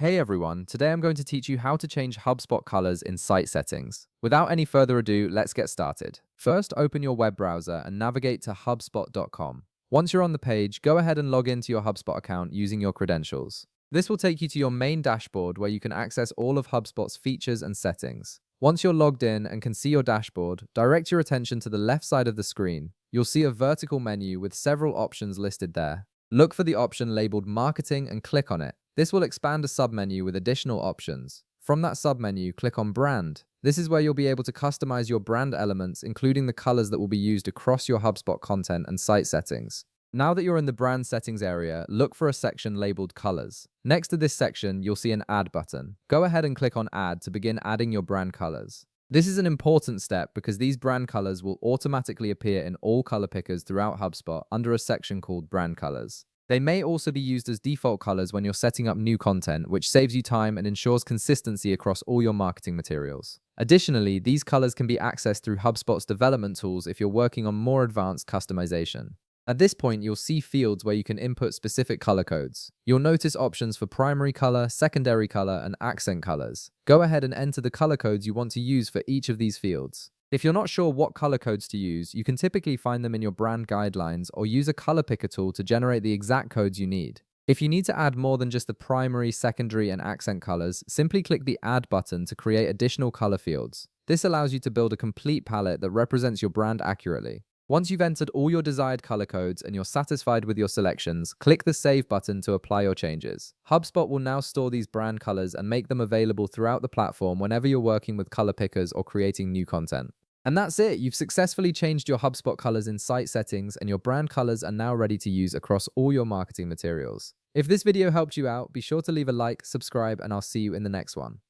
Hey everyone, today I'm going to teach you how to change HubSpot colors in site settings. Without any further ado, let's get started. First, open your web browser and navigate to HubSpot.com. Once you're on the page, go ahead and log into your HubSpot account using your credentials. This will take you to your main dashboard where you can access all of HubSpot's features and settings. Once you're logged in and can see your dashboard, direct your attention to the left side of the screen. You'll see a vertical menu with several options listed there. Look for the option labeled Marketing and click on it. This will expand a submenu with additional options. From that submenu, click on Brand. This is where you'll be able to customize your brand elements, including the colors that will be used across your HubSpot content and site settings. Now that you're in the brand settings area, look for a section labeled Colors. Next to this section, you'll see an Add button. Go ahead and click on Add to begin adding your brand colors. This is an important step because these brand colors will automatically appear in all color pickers throughout HubSpot under a section called Brand Colors. They may also be used as default colors when you're setting up new content, which saves you time and ensures consistency across all your marketing materials. Additionally, these colors can be accessed through HubSpot's development tools if you're working on more advanced customization. At this point, you'll see fields where you can input specific color codes. You'll notice options for primary color, secondary color, and accent colors. Go ahead and enter the color codes you want to use for each of these fields. If you're not sure what color codes to use, you can typically find them in your brand guidelines or use a color picker tool to generate the exact codes you need. If you need to add more than just the primary, secondary, and accent colors, simply click the Add button to create additional color fields. This allows you to build a complete palette that represents your brand accurately. Once you've entered all your desired color codes and you're satisfied with your selections, click the Save button to apply your changes. HubSpot will now store these brand colors and make them available throughout the platform whenever you're working with color pickers or creating new content. And that's it. You've successfully changed your HubSpot colors in site settings, and your brand colors are now ready to use across all your marketing materials. If this video helped you out, be sure to leave a like, subscribe, and I'll see you in the next one.